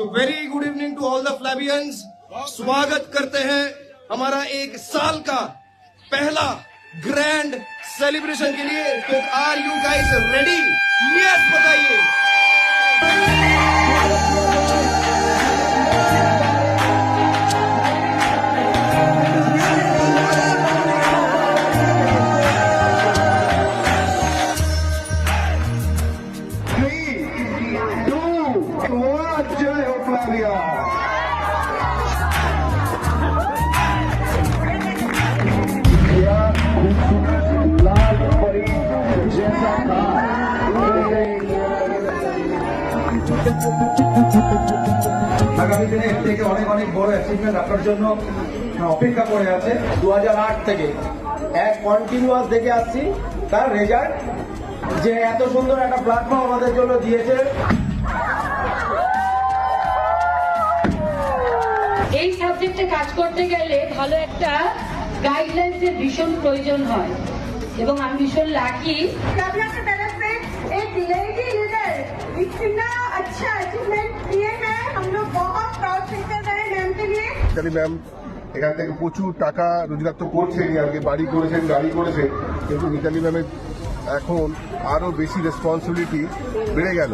तो very good evening to all the flabians. स्वागत करते हैं हमारा 1 साल का पहला ग्रैंड सेलिब्रेशन के लिए। तो are you guys ready? Yes बताइए। जय हो फ्लैविया। लाल परी जैसा था আগামী দিনে এর থেকে অনেক অনেক বড় অ্যাচিভমেন্ট আপনার জন্য অপেক্ষা করে আছে। 2008 থেকে এক কন্টিনিউয়াস দেখে আসছি তার রেজাল্ট, যে এত সুন্দর একটা প্ল্যাটফর্ম আমাদের জন্য দিয়েছে। এই সাবজেক্টে কাজ করতে গেলে ভালো একটা গাইডলাইন্সের ভীষণ প্রয়োজন হয় এবং আমি ভীষণ লাকি। फ्लैविया की तरफ से एक लेडी लीडर इतना अच्छा अचीवमेंट किए हैं, हम लोग बहुत प्राउड फील कर रहे हैं मैम के लिए। মিতালি ম্যাম এখান থেকে প্রচুর টাকা রোজগার তো করছেনই, আগে বাড়ি করেছেন, গাড়ি করেছেন, কিন্তু মিতালি ম্যামের এখন আরো বেশি রেসপন্সিবিলিটি বেড়ে গেল।